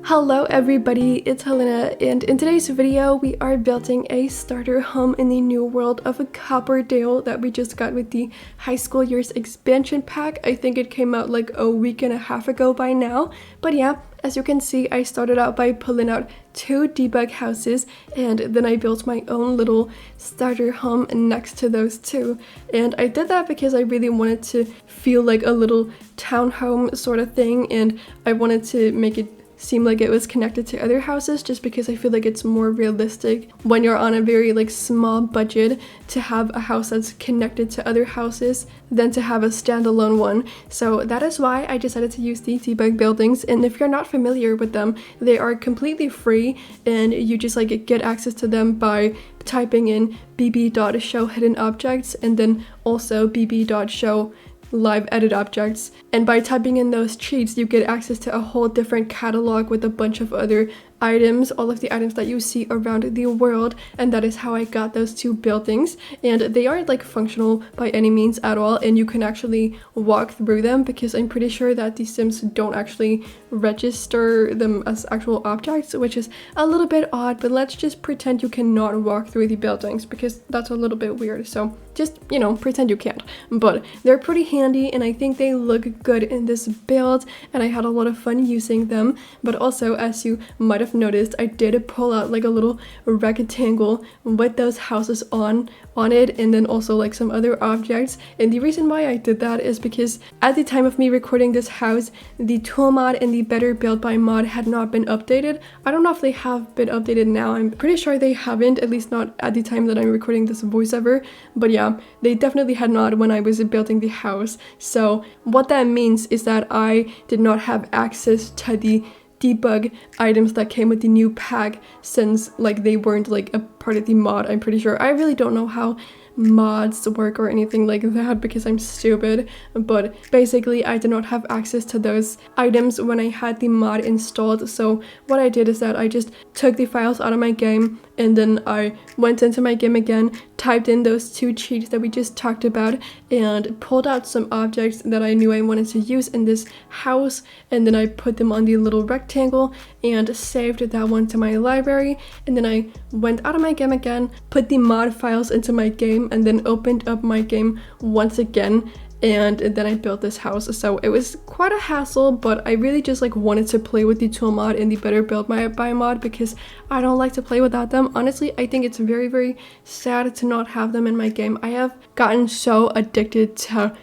Hello everybody, it's Helena, and in today's video we are building a starter home in the new world of Copperdale that we just got with the high school years expansion pack. I think it came out like a week and a half ago by now, but yeah, as you can see, I started out by pulling out 2 debug houses, and then I built my own little starter home next to those 2. And I did that because I really wanted to feel like a little townhome sort of thing, and I wanted to make it seem like it was connected to other houses, just because I feel like it's more realistic when you're on a very small budget to have a house that's connected to other houses than to have a standalone one. So that is why I decided to use the debug buildings, and if you're not familiar with them, they are completely free and you just get access to them by typing in bb.show hidden objects and then also bb.show live edit objects, and by typing in those cheats you get access to a whole different catalog with a bunch of other items, all of the items that you see around the world. And that is how I got those 2 buildings, and they aren't functional by any means at all, and you can actually walk through them because I'm pretty sure that the Sims don't actually register them as actual objects, which is a little bit odd, but let's just pretend you cannot walk through the buildings because that's a little bit weird. So just, pretend you can't. But they're pretty handy and I think they look good in this build, and I had a lot of fun using them. But also, as you might have noticed, I did pull out a little rectangle with those houses on it, and then also some other objects. And the reason why I did that is because at the time of me recording this house, the tool mod and the better build by mod had not been updated. I don't know if they have been updated now. I'm pretty sure they haven't, at least not at the time that I'm recording this voiceover. But yeah, they definitely had not when I was building the house. So what that means is that I did not have access to the debug items that came with the new pack, since they weren't a part of the mod. I'm pretty sure. I really don't know how mods work or anything like that because I'm stupid, but basically I did not have access to those items when I had the mod installed. So what I did is that I just took the files out of my game, and then I went into my game again, typed in those 2 cheats that we just talked about, and pulled out some objects that I knew I wanted to use in this house, and then I put them on the little rectangle and saved that one to my library. And then I went out of my game again, put the mod files into my game, and then opened up my game once again, and then I built this house. So it was quite a hassle, but I really just wanted to play with the tool mod and the better build by mod because I don't like to play without them. Honestly, I think it's very sad to not have them in my game. I have gotten so addicted to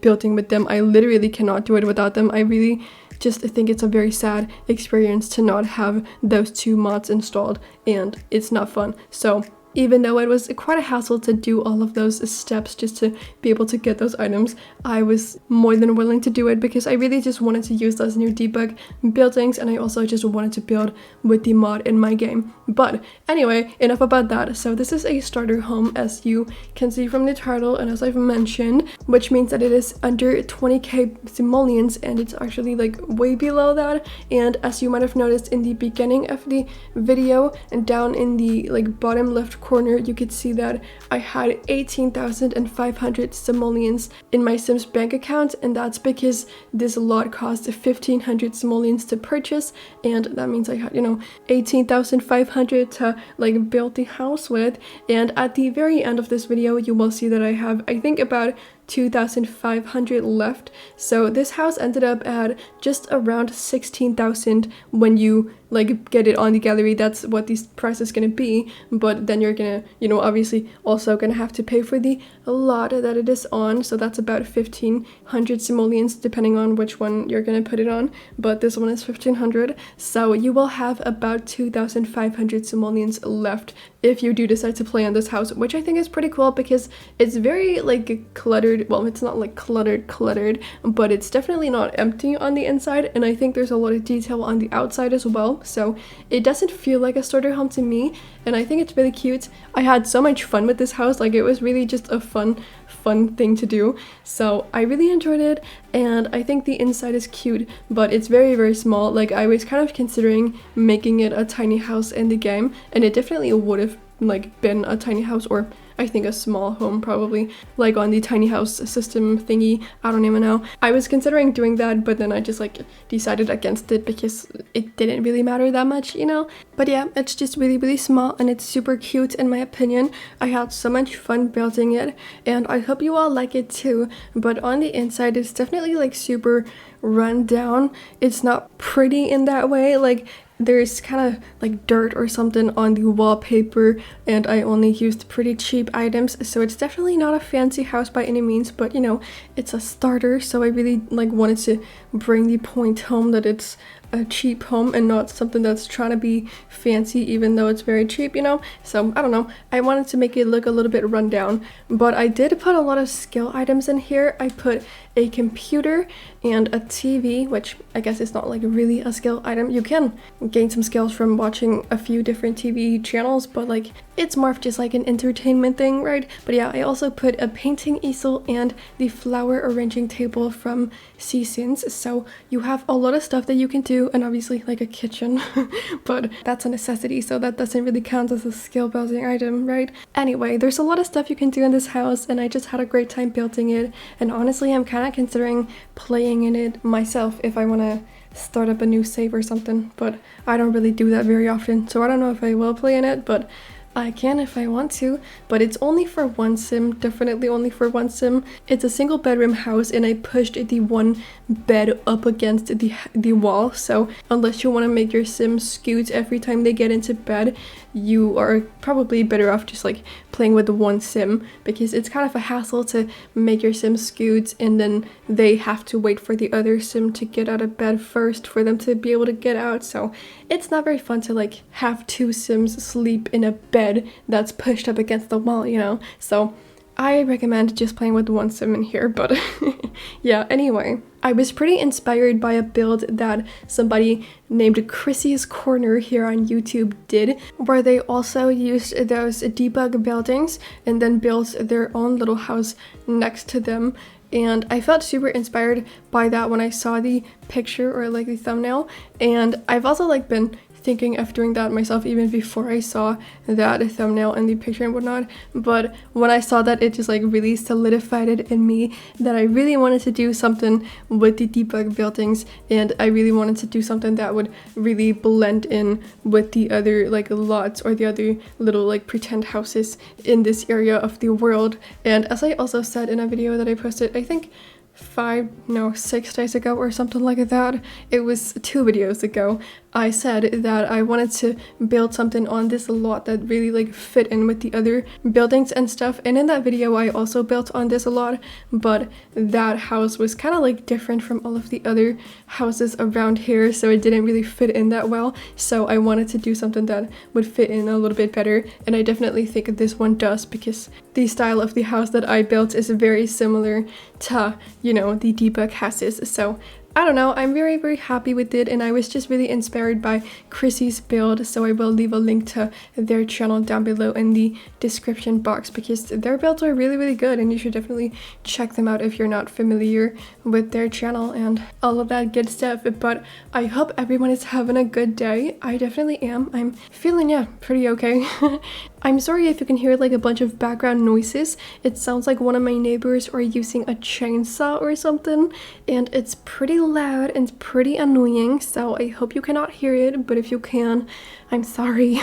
building with them. I literally cannot do it without them. I really just think it's a very sad experience to not have those 2 mods installed, and it's not fun. So even though it was quite a hassle to do all of those steps just to be able to get those items, I was more than willing to do it because I really just wanted to use those new debug buildings, and I also just wanted to build with the mod in my game. But anyway, enough about that. So this is a starter home, as you can see from the title, and as I've mentioned, which means that it is under 20k simoleons, and it's actually way below that. And as you might have noticed in the beginning of the video, and down in the bottom left corner, you could see that I had 18,500 simoleons in my Sims bank account, and that's because this lot cost 1,500 simoleons to purchase, and that means I had 18,500 to build the house with. And at the very end of this video you will see that I have, I think, about 2,500 left. So this house ended up at just around 16,000 when you get it on the gallery. That's what the price is gonna be, but then you're gonna obviously also gonna have to pay for the lot that it is on, so that's about 1,500 simoleons depending on which one you're gonna put it on, but this one is 1,500, so you will have about 2,500 simoleons left if you do decide to play on this house, which I think is pretty cool because it's very cluttered. Well, it's not cluttered, but it's definitely not empty on the inside, and I think there's a lot of detail on the outside as well, so it doesn't feel like a starter home to me, and I think it's really cute. I had so much fun with this house. It was really just a fun thing to do, so I really enjoyed it, and I think the inside is cute, but it's very small. I was kind of considering making it a tiny house in the game, and it definitely would have like been a tiny house, or I think a small home probably, like on the tiny house system thingy. I don't even know. I was considering doing that, but then I just like decided against it because it didn't really matter that much, you know? But yeah, it's just really small and it's super cute in my opinion. I had so much fun building it and I hope you all like it too. But on the inside, it's definitely like super run down. It's not pretty in that way. Like there's kind of like dirt or something on the wallpaper and I only used pretty cheap items, so it's definitely not a fancy house by any means, but you know, it's a starter, so I really like wanted to bring the point home that it's a cheap home and not something that's trying to be fancy even though it's very cheap, you know? So I don't know, I wanted to make it look a little bit run down, but I did put a lot of skill items in here. I put a computer and a TV, which I guess is not like really a skill item. You can gain some skills from watching a few different TV channels, but like it's more of just like an entertainment thing, right? But yeah, I also put a painting easel and the flower arranging table from Seasons, so you have a lot of stuff that you can do, and obviously like a kitchen, but that's a necessity, so that doesn't really count as a skill building item, right? Anyway, there's a lot of stuff you can do in this house and I just had a great time building it, and honestly I'm kind of considering playing in it myself if I want to start up a new save or something, but I don't really do that very often, so I don't know if I will play in it, but I can if I want to. But it's only for one sim, definitely only for one sim. It's a single bedroom house and I pushed the one bed up against the wall, so unless you want to make your sim scoot every time they get into bed, you are probably better off just like playing with the one sim, because it's kind of a hassle to make your sim scoot and then they have to wait for the other sim to get out of bed first for them to be able to get out, so it's not very fun to like have two sims sleep in a bed that's pushed up against the wall, you know? So I recommend just playing with one sim in here, but yeah, anyway. I was pretty inspired by a build that somebody named Chrissy's Corner here on YouTube did, where they also used those debug buildings and then built their own little house next to them. And I felt super inspired by that when I saw the picture or like the thumbnail, and I've also like been thinking of doing that myself even before I saw that thumbnail and the picture and whatnot, but when I saw that, it just like really solidified it in me that I really wanted to do something with the debug buildings, and I really wanted to do something that would really blend in with the other like lots or the other little like pretend houses in this area of the world. And as I also said in a video that I posted, I think 6 days ago or something like that, it was 2 videos ago, I said that I wanted to build something on this lot that really like fit in with the other buildings and stuff, and in that video I also built on this a lot, but that house was kind of like different from all of the other houses around here, so it didn't really fit in that well, so I wanted to do something that would fit in a little bit better, and I definitely think this one does, because the style of the house that I built is very similar to, you know, the debug houses, so I don't know, I'm very happy with it, and I was just really inspired by Chrissy's build, so I will leave a link to their channel down below in the description box, because their builds are really good and you should definitely check them out if you're not familiar with their channel and all of that good stuff. But I hope everyone is having a good day. I definitely am. I'm feeling, yeah, pretty okay. I'm sorry if you can hear like a bunch of background noises. It sounds like one of my neighbors are using a chainsaw or something, and it's pretty loud and pretty annoying, so I hope you cannot hear it, but if you can, I'm sorry.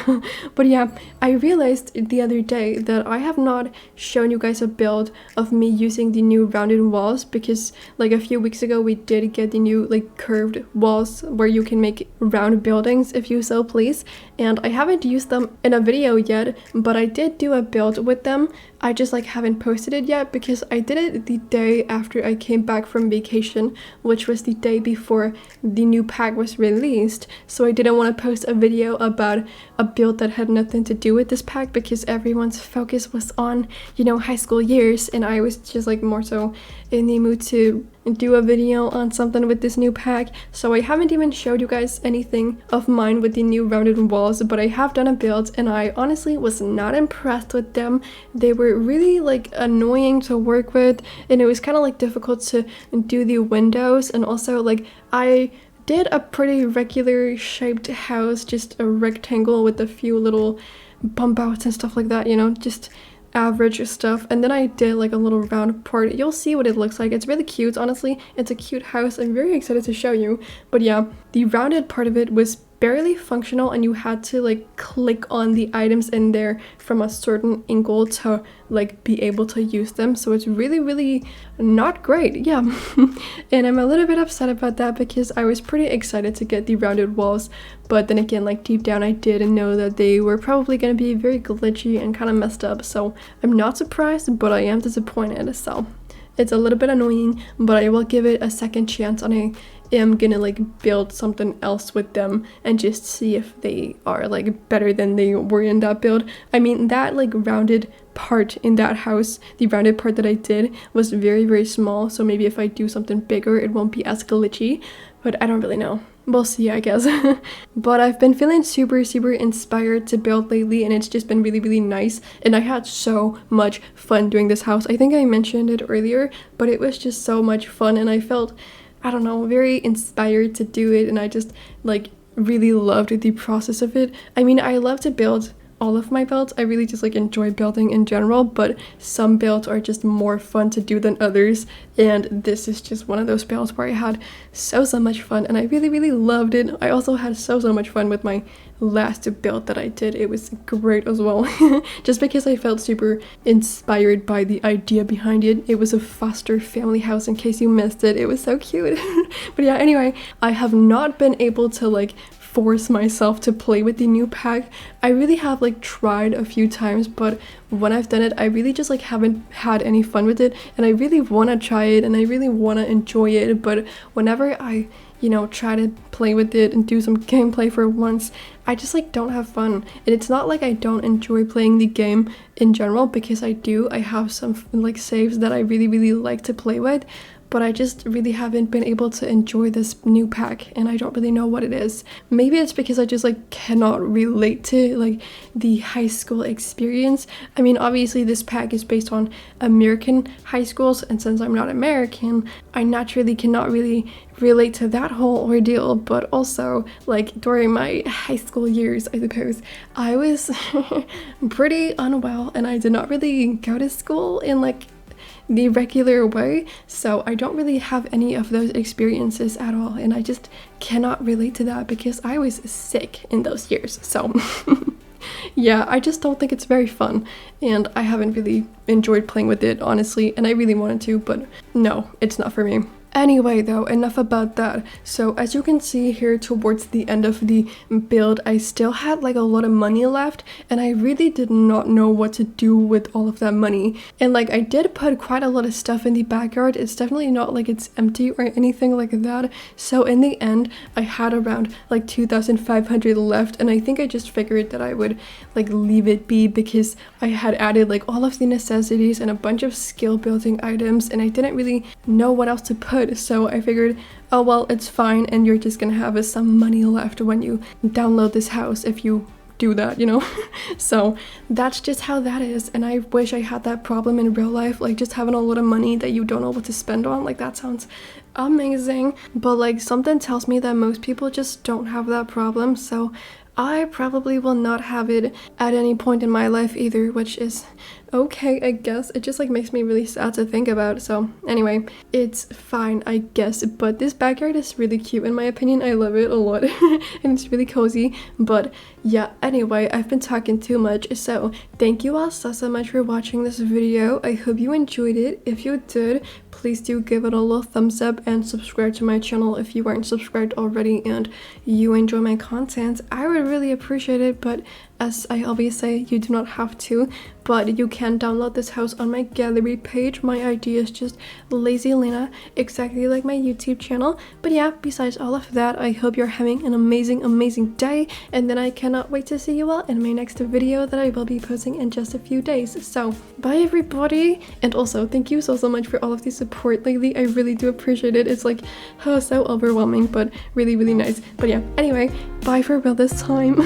But yeah, I realized the other day that I have not shown you guys a build of me using the new rounded walls, because like a few weeks ago we did get the new like curved walls where you can make round buildings if you so please, and I haven't used them in a video yet, but I did do a build with them. I just like haven't posted it yet because I did it the day after I came back from vacation, which was the day before the new pack was released, so I didn't want to post a video about a build that had nothing to do with this pack because everyone's focus was on, you know, high school years, and I was just like more so in the mood to do a video on something with this new pack. So I haven't even showed you guys anything of mine with the new rounded walls, but I have done a build and I honestly was not impressed with them. They were really like annoying to work with, and it was kind of like difficult to do the windows, and also like I did a pretty regular shaped house, just a rectangle with a few little bump outs and stuff like that, you know, just average stuff. And then I did like a little round part. You'll see what it looks like. It's really cute, honestly. It's a cute house. I'm very excited to show you. But yeah, the rounded part of it was barely functional, and you had to like click on the items in there from a certain angle to like be able to use them. So it's really not great. Yeah. And I'm a little bit upset about that because I was pretty excited to get the rounded walls, but then again, like deep down I did know that they were probably going to be very glitchy and kind of messed up. So I'm not surprised, but I am disappointed. So it's a little bit annoying, but I will give it a second chance, and I am gonna like build something else with them and just see if they are like better than they were in that build. I mean, that like rounded part in that house, the rounded part that I did was very small, so maybe if I do something bigger it won't be as glitchy, but I don't really know. We'll see, I guess. But I've been feeling super inspired to build lately, and it's just been really nice, and I had so much fun doing this house. I think I mentioned it earlier, but it was just so much fun, and I felt, I don't know, very inspired to do it, and I just like really loved the process of it. I mean, I love to build all of my builds. I really just like enjoy building in general, but some builds are just more fun to do than others, and this is just one of those builds where I had so much fun, and I really loved it. I also had so much fun with my last build that I did. It was great as well. Just because I felt super inspired by the idea behind it. It was a foster family house, in case you missed it. It was so cute. But yeah, anyway, I have not been able to like force myself to play with the new pack. I really have like tried a few times, but when I've done it, I really just like haven't had any fun with it, and I really want to try it and I really want to enjoy it, but whenever I, you know, try to play with it and do some gameplay for once, I just like don't have fun. And it's not like I don't enjoy playing the game in general, because I do. I have some like saves that I really like to play with, but I just really haven't been able to enjoy this new pack, and I don't really know what it is. Maybe it's because I just like cannot relate to like the high school experience. I mean, obviously this pack is based on American high schools, and since I'm not American, I naturally cannot really relate to that whole ordeal. But also, like, during my high school years, I suppose, I was pretty unwell, and I did not really go to school in like the regular way, so I don't really have any of those experiences at all, and I just cannot relate to that because I was sick in those years. So yeah, I just don't think it's very fun, and I haven't really enjoyed playing with it, honestly, and I really wanted to, but no, it's not for me. Anyway though, enough about that. So as you can see here towards the end of the build, I still had like a lot of money left, and I really did not know what to do with all of that money. And like, I did put quite a lot of stuff in the backyard. It's definitely not like it's empty or anything like that. So in the end, I had around like 2,500 left, and I think I just figured that I would like leave it be because I had added like all of the necessities and a bunch of skill building items, and I didn't really know what else to put. So I figured, oh well, it's fine, and you're just gonna have some money left when you download this house if you do that, you know. So that's just how that is, and I wish I had that problem in real life, like just having a lot of money that you don't know what to spend on. Like, that sounds amazing, but like something tells me that most people just don't have that problem, so I probably will not have it at any point in my life either, which is okay, I guess. It just like makes me really sad to think about. So anyway, it's fine, I guess. But this backyard is really cute in my opinion. I love it a lot and it's really cozy. But yeah, anyway, I've been talking too much, so thank you all so much for watching this video. I hope you enjoyed it. If you did, please do give it a little thumbs up and subscribe to my channel if you aren't subscribed already and you enjoy my content. I would really appreciate it, but as I always say, you do not have to, but you can download this house on my gallery page. My ID is just LacyLena, exactly like my YouTube channel. But yeah, besides all of that, I hope you're having an amazing day, and then I cannot wait to see you all in my next video that I will be posting in just a few days. So bye everybody, and also thank you so much for all of the support lately. I really do appreciate it. It's like, oh, so overwhelming, but really nice. But yeah, anyway, bye for real this time.